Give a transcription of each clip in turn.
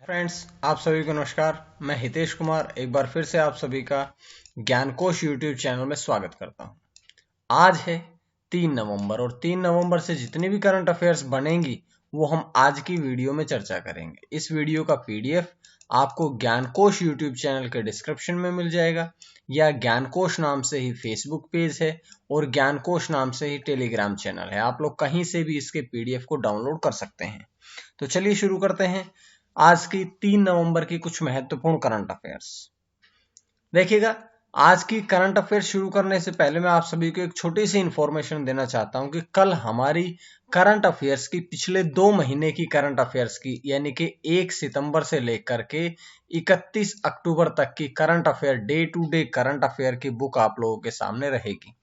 Friends, आप सभी को नमस्कार। मैं हितेश कुमार एक बार फिर से आप सभी का ज्ञानकोश यूट्यूब चैनल में स्वागत करता हूं। आज है 3 नवंबर और 3 नवंबर से जितनी भी करंट अफेयर्स बनेंगी वो हम आज की वीडियो में चर्चा करेंगे। इस वीडियो का पीडीएफ आपको ज्ञानकोश यूट्यूब चैनल के डिस्क्रिप्शन में मिल जाएगा, या ज्ञानकोश नाम से ही फेसबुक पेज है और ज्ञानकोश नाम से ही टेलीग्राम चैनल है। आप लोग कहीं से भी इसके पीडीएफ को डाउनलोड कर सकते हैं। तो चलिए शुरू करते हैं आज की 3 नवंबर की कुछ महत्वपूर्ण करंट अफेयर्स। देखिएगा, आज की करंट अफेयर्स शुरू करने से पहले मैं आप सभी को एक छोटी सी इंफॉर्मेशन देना चाहता हूं कि कल हमारी करंट अफेयर्स की पिछले 2 महीने की करंट अफेयर्स की, यानी कि 1 सितंबर से लेकर के 31 अक्टूबर तक की current affair, day to day current affair की बुक आप लोगों के सामने रहेगी।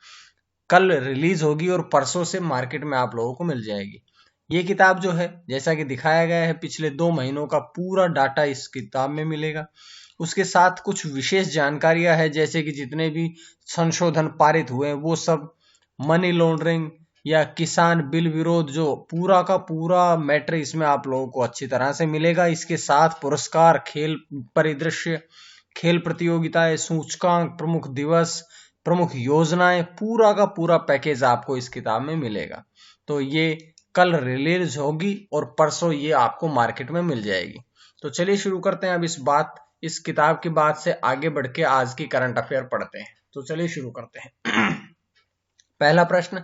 कल रिलीज होगी और परसों से मार्केट में आप लोगों को मिल जाएगी। ये किताब जो है, जैसा कि दिखाया गया है, पिछले 2 महीनों का पूरा डाटा इस किताब में मिलेगा। उसके साथ कुछ विशेष जानकारियां हैं, जैसे कि जितने भी संशोधन पारित हुए हैं वो सब, मनी लॉन्ड्रिंग या किसान बिल विरोध, जो पूरा का पूरा मैटर इसमें आप लोगों को अच्छी तरह से मिलेगा। इसके साथ पुरस्कार, खेल परिदृश्य, खेल प्रतियोगिताएं, सूचकांक, प्रमुख दिवस, प्रमुख योजनाएं, पूरा का पूरा पैकेज आपको इस किताब में मिलेगा। तो ये कल रिलीज होगी और परसों ये आपको मार्केट में मिल जाएगी। तो चलिए शुरू करते हैं। अब इस किताब की बात से आगे बढ़ के आज की करंट अफेयर पढ़ते हैं। तो चलिए शुरू करते हैं। पहला प्रश्न,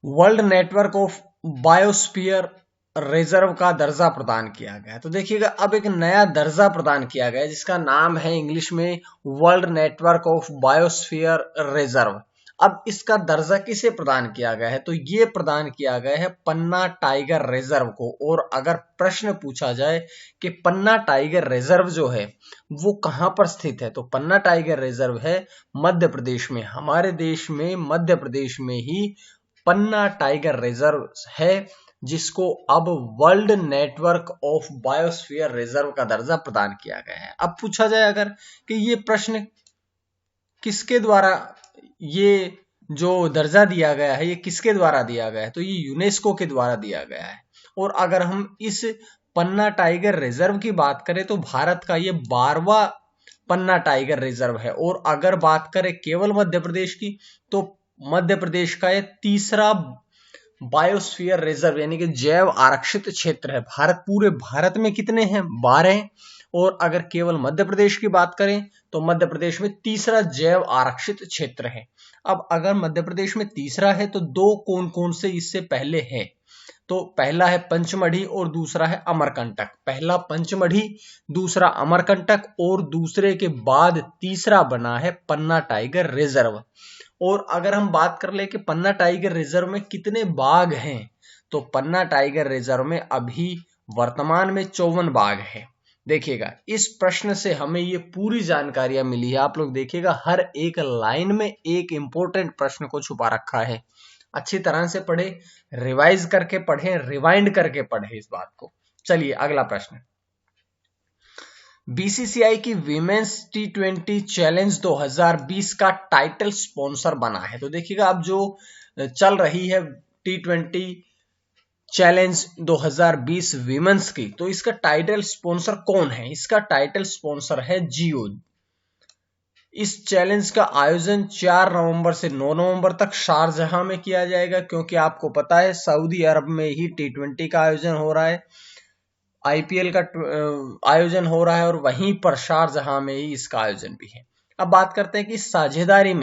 world network of biosphere reserve का दर्जा प्रदान किया गया है। तो देखिएगा, अब एक नया दर्जा प्रदान किया गया है जिसका नाम है इंग्लिश में world network of biosphere reserve. अब इसका दर्जा किसे प्रदान किया गया है? तो ये प्रदान किया गया है पन्ना टाइगर रिजर्व को। और अगर प्रश्न पूछा जाए कि पन्ना टाइगर रिजर्व जो है वो कहां पर स्थित है, तो पन्ना टाइगर रिजर्व है मध्य प्रदेश में। हमारे देश में मध्य प्रदेश में ही पन्ना टाइगर रिजर्व है, जिसको अब world network of biosphere reserve का दर्जा प्रदान किया गया है। अब पूछा जाए अगर कि ये प्रश्न किसके द्वारा, ये जो दर्जा दिया गया है ये किसके द्वारा दिया गया है, तो ये यूनेस्को के द्वारा दिया गया है। और अगर हम इस पन्ना टाइगर रिजर्व की बात करें तो भारत का ये 12वां पन्ना टाइगर रिजर्व है। और अगर बात करें केवल मध्य प्रदेश की, तो मध्य प्रदेश का ये 3रा बायोस्फीयर रिजर्व यानी कि जैव आरक्षित क्षेत्र है। पूरे भारत में कितने हैं? 12। और अगर केवल मध्य प्रदेश की बात करें तो मध्य प्रदेश में 3रा जैव आरक्षित क्षेत्र है। अब अगर मध्य प्रदेश में 3रा है तो 2 कौन कौन से इससे पहले है? तो पहला है पंचमढ़ी और दूसरा है अमरकंटक। पहला पंचमढ़ी, दूसरा अमरकंटक और दूसरे के बाद 3रा बना है पन्ना टाइगर रिजर्व। और अगर हम बात कर ले कि पन्ना टाइगर रिजर्व में कितने बाघ हैं, तो पन्ना टाइगर रिजर्व में अभी वर्तमान में 54 बाघ है। देखिएगा, इस प्रश्न से हमें ये पूरी जानकारियां मिली है। आप लोग देखिएगा, हर एक लाइन में एक इंपॉर्टेंट प्रश्न को छुपा रखा है। अच्छी तरह से पढ़े, रिवाइज करके पढ़े, रिवाइंड करके पढ़े इस बात को। चलिए अगला प्रश्न, बीसीसीआई की वीमेंस T20 चैलेंज 2020 का टाइटल स्पॉन्सर बना है। तो देखिएगा, अब जो चल रही है T20 चैलेंज 2020 वीमेंस की, तो इसका टाइटल स्पॉन्सर कौन है? इसका टाइटल स्पॉन्सर है जियो। इस चैलेंज का आयोजन 4 नवंबर से 9 नवंबर तक शारजहां में किया जाएगा, क्योंकि आपको पता है सऊदी अरब में ही T20 का आयोजन हो रहा है, आईपीएल का आयोजन हो रहा है, और वहीं पर शारजहां में ही इसका आयोजन भी है। अब बात करते हैं कि इस साझेदारी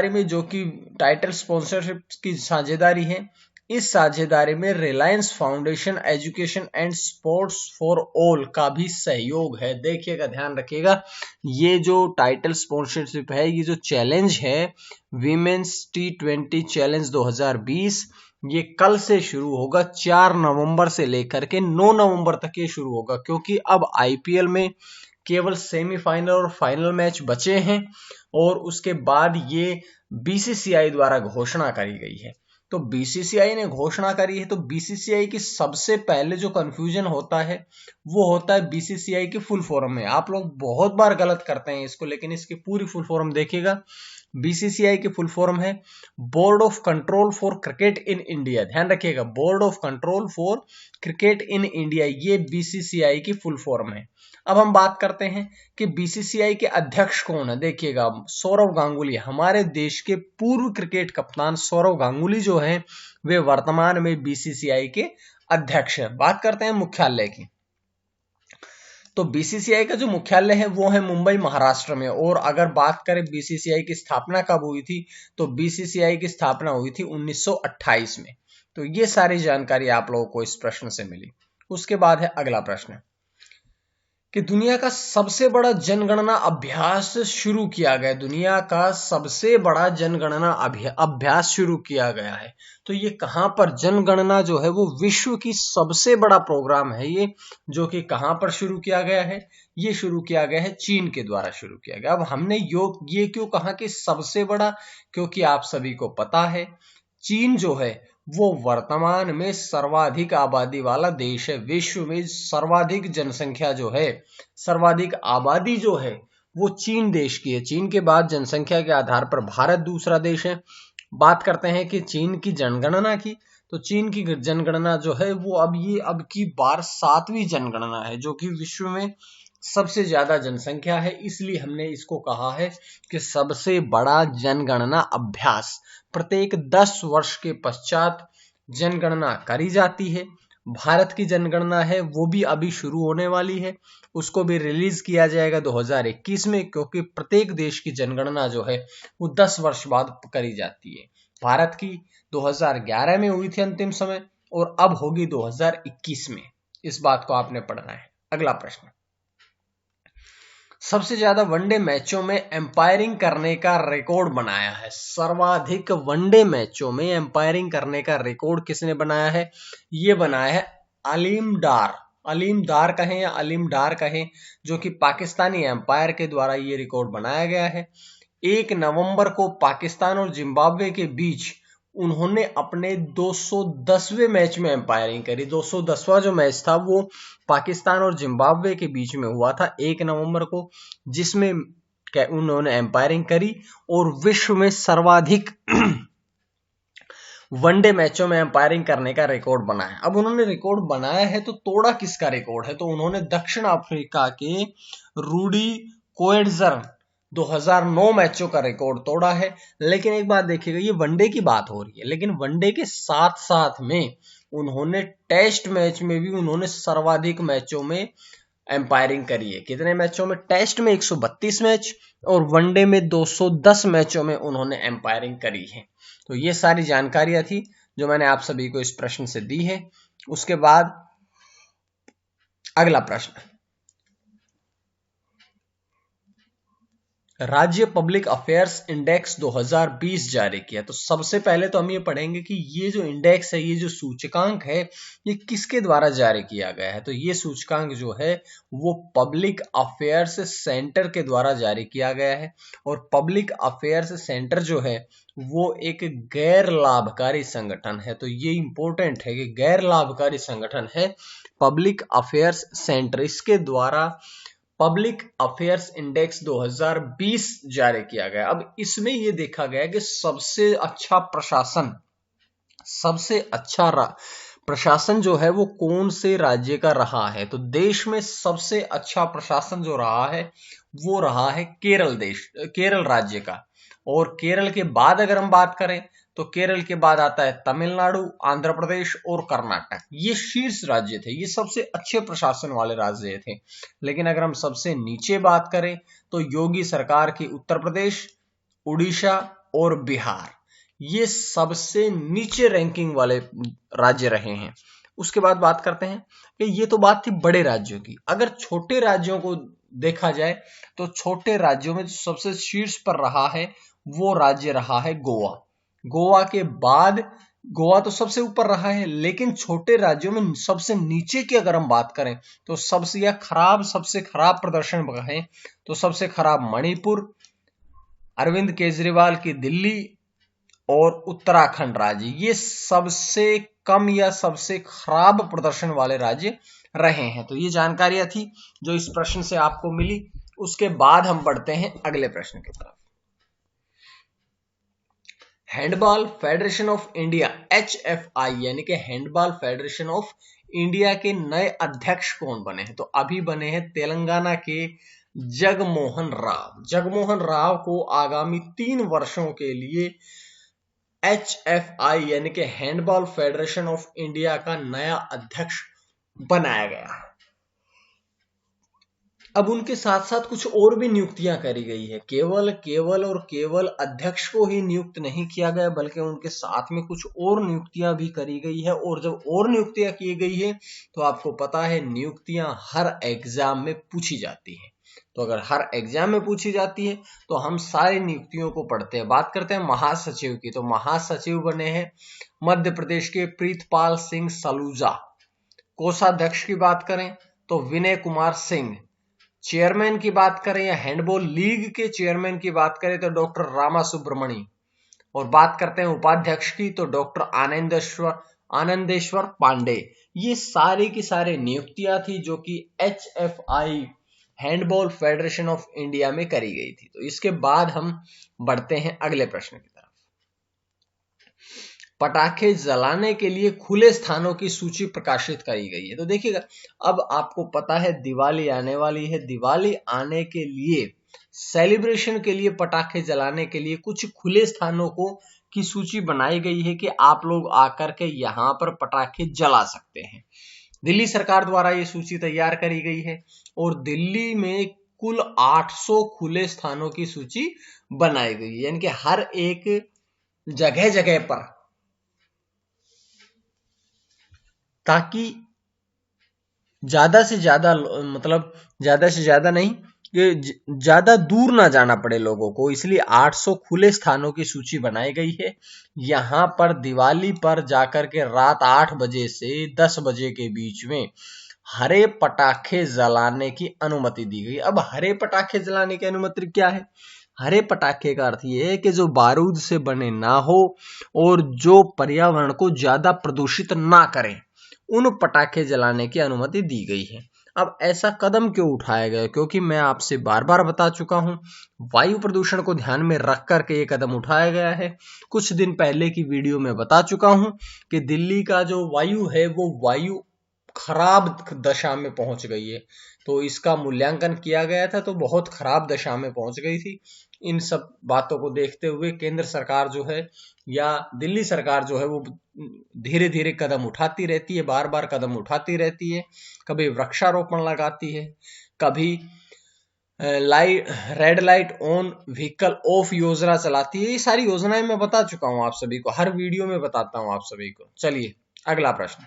में जो कि टाइटल स्पॉन्सरशिप की साझेदारी है, इस साझेदारी में Reliance foundation education and sports for all का भी सहयोग है। देखिएगा, ध्यान रखिएगा, ये जो टाइटल स्पॉन्सरशिप है, ये जो चैलेंज है वीमेंस T20 चैलेंज 2020, ये कल से शुरू होगा। 4 नवंबर से लेकर के 9 नवंबर तक ये शुरू होगा, क्योंकि अब आईपीएल में केवल सेमीफाइनल और फाइनल मैच बचे हैं और उसके बाद ये बीसीसीआई द्वारा घोषणा करी गई है। तो बीसीसीआई ने घोषणा करी है, तो बीसीसीआई की सबसे पहले जो कंफ्यूजन होता है वो होता है बीसीसीआई की फुल फॉर्म में। आप लोग बहुत बार गलत करते हैं इसको, लेकिन इसकी पूरी फुल फॉर्म देखिएगा। बीसीसीआई की फुल फॉर्म है board of control for cricket in India. ध्यान रखिएगा, board of control for cricket in India, ये बीसीसीआई की फुल फॉर्म है। अब हम बात करते हैं कि बीसीसीआई के अध्यक्ष कौन है। देखिएगा, सौरव गांगुली, हमारे देश के पूर्व क्रिकेट कप्तान सौरव गांगुली जो है वे वर्तमान में बीसीसीआई के अध्यक्ष है। बात करते हैं मुख्यालय की, तो बीसीसीआई का जो मुख्यालय है वो है मुंबई, महाराष्ट्र में। और अगर बात करें बीसीसीआई की स्थापना कब हुई थी, तो बीसीसीआई की स्थापना हुई थी 1928 में। तो ये सारी जानकारी आप लोगों को इस प्रश्न से मिली। उसके बाद है अगला प्रश्न कि दुनिया का सबसे बड़ा जनगणना अभ्यास शुरू किया गया। दुनिया का सबसे बड़ा जनगणना अभ्यास शुरू किया गया है। तो ये कहां पर जनगणना जो है वो विश्व की सबसे बड़ा प्रोग्राम है ये, जो कि कहां पर शुरू किया गया है, ये शुरू किया गया है चीन के द्वारा शुरू किया गया। अब हमने ये क्यों कहा कि सबसे बड़ा, क्योंकि आप सभी को पता है चीन जो है वो वर्तमान में सर्वाधिक आबादी वाला देश है। विश्व में सर्वाधिक जनसंख्या जो है, सर्वाधिक आबादी जो है वो चीन देश की है। चीन के बाद जनसंख्या के आधार पर भारत दूसरा देश है। बात करते हैं कि चीन की जनगणना की, तो चीन की जनगणना जो है वो अब की बार 7वीं जनगणना है, जो कि विश्व में सबसे ज्यादा जनसंख्या है। इसलिए हमने इसको कहा है कि सबसे बड़ा जनगणना अभ्यास। प्रत्येक 10 वर्ष के पश्चात जनगणना करी जाती है। भारत की जनगणना है वो भी अभी शुरू होने वाली है, उसको भी रिलीज किया जाएगा 2021 में, क्योंकि प्रत्येक देश की जनगणना जो है वो 10 वर्ष बाद करी जाती है। भारत की 2011 में हुई थी अंतिम समय, और अब होगी 2021 में। इस बात को आपने पढ़ना है। अगला प्रश्न, सबसे ज्यादा वनडे मैचों में एम्पायरिंग करने का रिकॉर्ड बनाया है। सर्वाधिक वनडे मैचों में एम्पायरिंग करने का रिकॉर्ड किसने बनाया है? ये बनाया है अलीम डार। अलीम डार कहें या अलीम डार कहें, जो कि पाकिस्तानी एम्पायर के द्वारा ये रिकॉर्ड बनाया गया है। 1 नवंबर को पाकिस्तान और जिम्बाब्वे के बीच उन्होंने अपने 210वें मैच में एम्पायरिंग करी। 210वां जो मैच था वो पाकिस्तान और जिम्बाब्वे के बीच में हुआ था 1 नवंबर को, जिसमें उन्होंने एम्पायरिंग करी और विश्व में सर्वाधिक वनडे मैचों में एम्पायरिंग करने का रिकॉर्ड बनाया। अब उन्होंने रिकॉर्ड बनाया है तो तोड़ा किसका रिकॉर्ड है? तो उन्होंने दक्षिण अफ्रीका के रूडी कोएट्जर 2009 मैचों का रिकॉर्ड तोड़ा है। लेकिन एक बात देखिएगा, ये वनडे की बात हो रही है, लेकिन वनडे के साथ साथ में उन्होंने टेस्ट मैच में भी उन्होंने सर्वाधिक मैचों में एम्पायरिंग करी है। कितने मैचों में? टेस्ट में 132 मैच और वनडे में 210 मैचों में उन्होंने एम्पायरिंग करी है। तो ये सारी जानकारियां थी जो मैंने आप सभी को इस प्रश्न से दी है। उसके बाद अगला प्रश्न, राज्य पब्लिक अफेयर्स इंडेक्स 2020 जारी किया। तो सबसे पहले तो हम ये पढ़ेंगे कि ये जो इंडेक्स है, ये जो सूचकांक है, ये किसके द्वारा जारी किया गया है। तो ये सूचकांक जो है वो पब्लिक अफेयर्स सेंटर के द्वारा जारी किया गया है। और पब्लिक अफेयर्स सेंटर जो है वो एक गैर लाभकारी संगठन है। तो ये इंपॉर्टेंट है कि गैर लाभकारी संगठन है पब्लिक अफेयर्स सेंटर। इसके द्वारा पब्लिक अफेयर्स इंडेक्स 2020 जारी किया गया। अब इसमें यह देखा गया कि सबसे अच्छा प्रशासन जो है वो कौन से राज्य का रहा है। तो देश में सबसे अच्छा प्रशासन जो रहा है वो रहा है केरल राज्य का। और केरल के बाद अगर हम बात करें तो केरल के बाद आता है तमिलनाडु, आंध्र प्रदेश और कर्नाटक। ये शीर्ष राज्य थे, ये सबसे अच्छे प्रशासन वाले राज्य थे। लेकिन अगर हम सबसे नीचे बात करें तो योगी सरकार की उत्तर प्रदेश, उड़ीसा और बिहार, ये सबसे नीचे रैंकिंग वाले राज्य रहे हैं। उसके बाद बात करते हैं कि ये तो बात थी बड़े राज्यों की। अगर छोटे राज्यों को देखा जाए तो छोटे राज्यों में सबसे शीर्ष पर रहा है वो राज्य रहा है गोवा। गोवा के बाद गोवा तो सबसे ऊपर रहा है, लेकिन छोटे राज्यों में सबसे नीचे की अगर हम बात करें तो सबसे खराब प्रदर्शन कहें तो सबसे खराब मणिपुर, अरविंद केजरीवाल की दिल्ली और उत्तराखंड राज्य, ये सबसे कम या सबसे खराब प्रदर्शन वाले राज्य रहे हैं। तो ये जानकारियां थी जो इस प्रश्न से आपको मिली। उसके बाद हम बढ़ते हैं अगले प्रश्न की तरफ। Handball federation of India HFI यानी कि हैंडबॉल फेडरेशन ऑफ इंडिया के नए अध्यक्ष कौन बने हैं? तो अभी बने हैं तेलंगाना के जगमोहन राव। जगमोहन राव को आगामी 3 वर्षों के लिए HFI यानी कि हैंडबॉल फेडरेशन ऑफ इंडिया का नया अध्यक्ष बनाया गया है। अब उनके साथ साथ कुछ और भी नियुक्तियां करी गई है। केवल अध्यक्ष को ही नियुक्त नहीं किया गया, बल्कि उनके साथ में कुछ और नियुक्तियां भी करी गई है। और जब और नियुक्तियां की गई है तो आपको पता है नियुक्तियां हर एग्जाम में पूछी जाती है। तो अगर हर एग्जाम में पूछी जाती है तो हम सारी नियुक्तियों को पढ़ते हैं। बात करते हैं महासचिव की, तो महासचिव बने हैं मध्य प्रदेश के प्रीतपाल सिंह सलूजा। कोषाध्यक्ष की बात करें तो विनय कुमार सिंह। चेयरमैन की बात करें या हैंडबॉल लीग के चेयरमैन की बात करें तो डॉक्टर रामा सुब्रमणी। और बात करते हैं उपाध्यक्ष की तो डॉक्टर आनंदेश्वर पांडे। ये सारे की सारे नियुक्तियां थी जो कि HFI handball federation of India में करी गई थी। तो इसके बाद हम बढ़ते हैं अगले प्रश्न की तरफ। पटाखे जलाने के लिए खुले स्थानों की सूची प्रकाशित करी गई है। तो देखिएगा, अब आपको पता है दिवाली आने वाली है। दिवाली आने के लिए सेलिब्रेशन के लिए पटाखे जलाने के लिए कुछ खुले स्थानों को की सूची बनाई गई है कि आप लोग आकर के यहाँ पर पटाखे जला सकते हैं। दिल्ली सरकार द्वारा ये सूची तैयार करी गई है और दिल्ली में कुल 800 खुले स्थानों की सूची बनाई गई है। यानी कि हर एक जगह जगह पर, ताकि ज्यादा से ज्यादा मतलब ज्यादा से ज्यादा नहीं कि ज्यादा दूर ना जाना पड़े लोगों को, इसलिए 800 खुले स्थानों की सूची बनाई गई है। यहां पर दिवाली पर जाकर के रात 8 बजे से 10 बजे के बीच में हरे पटाखे जलाने की अनुमति दी गई। अब हरे पटाखे जलाने की अनुमति क्या है? हरे पटाखे का अर्थ ये है कि जो बारूद से बने ना हो और जो पर्यावरण को ज्यादा प्रदूषित ना करें, उन पटाखे जलाने की अनुमति दी गई है। अब ऐसा कदम क्यों उठाया गया? क्योंकि मैं आपसे बार बार बता चुका हूं, वायु प्रदूषण को ध्यान में रख करके ये कदम उठाया गया है। कुछ दिन पहले की वीडियो में बता चुका हूं कि दिल्ली का जो वायु है वो वायु खराब दशा में पहुंच गई है। तो इसका मूल्यांकन किया गया था तो बहुत खराब दशा में पहुंच गई थी। इन सब बातों को देखते हुए केंद्र सरकार जो है या दिल्ली सरकार जो है वो धीरे धीरे कदम उठाती रहती है, बार बार कदम उठाती रहती है। कभी वृक्षारोपण लगाती है, कभी red light on vehicle of योजना चलाती है। ये सारी योजनाएं मैं बता चुका हूं आप सभी को, हर वीडियो में बताता हूं आप सभी को। चलिए अगला प्रश्न।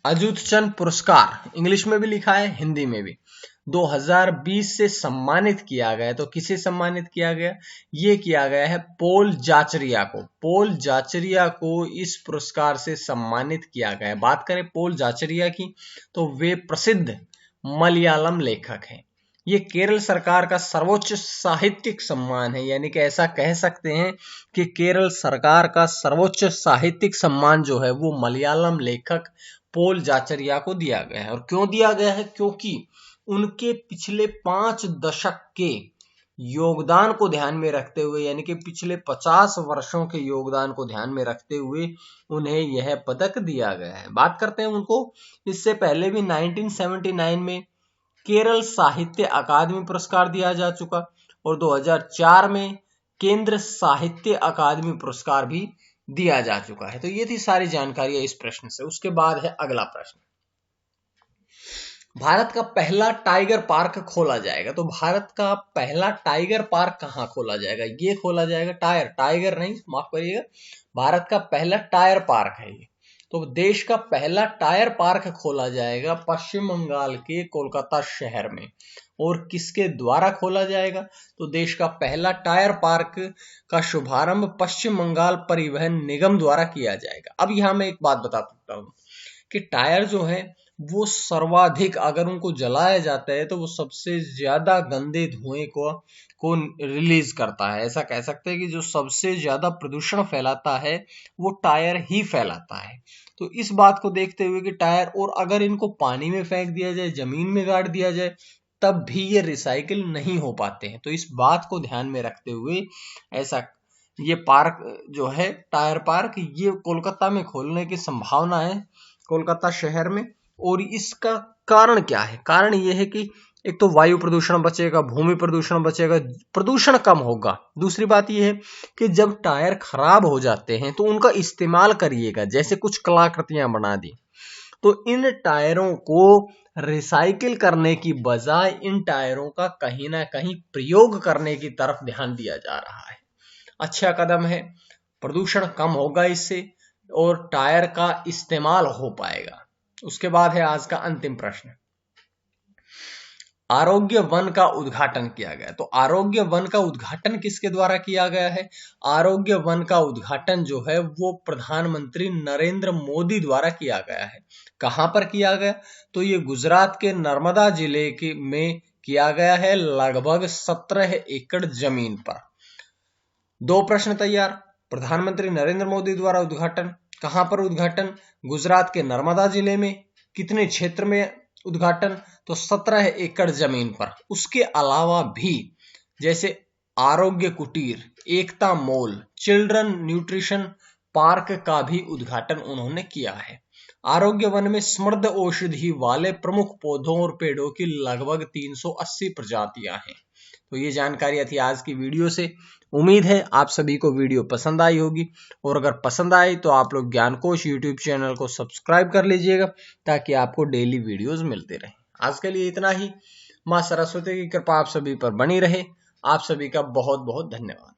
अजूतचंद पुरस्कार इंग्लिश में भी लिखा है, हिंदी में भी, 2020 से सम्मानित किया गया। तो किसे सम्मानित किया गया? ये किया गया है पोल जाचरिया को। पोल जाचरिया को इस पुरस्कार से सम्मानित किया गया है। बात करें पोल जाचरिया की तो वे प्रसिद्ध मलयालम लेखक हैं। ये केरल सरकार का सर्वोच्च साहित्यिक सम्मान है। यानी कि ऐसा कह सकते हैं कि केरल सरकार का सर्वोच्च साहित्यिक सम्मान जो है वो मलयालम लेखक पोल जाचरिया को दिया गया है। और क्यों दिया गया है? क्योंकि उनके पिछले 5 दशक के योगदान को ध्यान में रखते हुए, यानी कि पिछले 50 वर्षों के योगदान को ध्यान में रखते हुए उन्हें यह पदक दिया गया है। बात करते हैं उनको, इससे पहले भी 1979 में केरल साहित्य अकादमी पुरस्कार दिया जा चुका और 2004 में केंद्र साहित्य अकादमी पुरस्कार भी दिया जा चुका है। तो ये थी सारी जानकारियां इस प्रश्न से। उसके बाद है अगला प्रश्न, भारत का पहला टाइगर पार्क खोला जाएगा। तो भारत का पहला टाइगर पार्क कहाँ खोला जाएगा? ये खोला जाएगा टाइगर नहीं, माफ करिएगा, भारत का पहला टायर पार्क है ये। तो देश का पहला टायर पार्क खोला जाएगा पश्चिम बंगाल के कोलकाता शहर में। और किसके द्वारा खोला जाएगा? तो देश का पहला टायर पार्क का शुभारंभ पश्चिम बंगाल परिवहन निगम द्वारा किया जाएगा। अब यहां मैं एक बात बता सकता हूं कि टायर जो है वो सर्वाधिक, अगर उनको जलाया जाता है तो वो सबसे ज्यादा गंदे धुएं को रिलीज करता है। ऐसा कह सकते हैं कि जो सबसे ज्यादा प्रदूषण फैलाता है वो टायर ही फैलाता है। तो इस बात को देखते हुए कि टायर, और अगर इनको पानी में फेंक दिया जाए, जमीन में गाड़ दिया जाए तब भी ये रिसाइकिल नहीं हो पाते हैं। तो इस बात को ध्यान में रखते हुए ऐसा ये पार्क जो है टायर पार्क, ये कोलकाता में खोलने की संभावना है, कोलकाता शहर में। और इसका कारण क्या है? कारण ये है कि एक तो वायु प्रदूषण बचेगा, भूमि प्रदूषण बचेगा, प्रदूषण कम होगा। दूसरी बात यह है कि जब टायर खराब हो जाते हैं तो उनका इस्तेमाल करिएगा, जैसे कुछ कलाकृतियां बना दी, तो इन टायरों को रिसाइकिल करने की बजाय इन टायरों का कहीं ना कहीं प्रयोग करने की तरफ ध्यान दिया जा रहा है। अच्छा कदम है, प्रदूषण कम होगा इससे और टायर का इस्तेमाल हो पाएगा। उसके बाद है आज का अंतिम प्रश्न, आरोग्य वन का उद्घाटन किया गया। तो आरोग्य वन का उद्घाटन किसके द्वारा किया गया है? आरोग्य वन का उद्घाटन जो है वो प्रधानमंत्री नरेंद्र मोदी द्वारा किया गया है। कहां पर किया गया? तो ये गुजरात के नर्मदा जिले के में किया गया है, लगभग 17 एकड़ जमीन पर। दो प्रश्न तैयार, प्रधानमंत्री नरेंद्र मोदी द्वारा उद्घाटन, कहां पर उद्घाटन? गुजरात के नर्मदा जिले में। कितने क्षेत्र में उद्घाटन? तो 17 एकड़ जमीन पर। उसके अलावा भी जैसे आरोग्य कुटीर, एकता मॉल, चिल्ड्रन न्यूट्रिशन पार्क का भी उद्घाटन उन्होंने किया है। आरोग्य वन में समृद्ध औषधि वाले प्रमुख पौधों और पेड़ों की लगभग 380 प्रजातियां हैं। तो ये जानकारियां थी आज की वीडियो से। उम्मीद है आप सभी को वीडियो पसंद आई होगी, और अगर पसंद आई तो आप लोग ज्ञानकोश यूट्यूब चैनल को सब्सक्राइब कर लीजिएगा ताकि आपको डेली वीडियोस मिलते रहें। आज के लिए इतना ही। मां सरस्वती की कृपा आप सभी पर बनी रहे। आप सभी का बहुत बहुत धन्यवाद।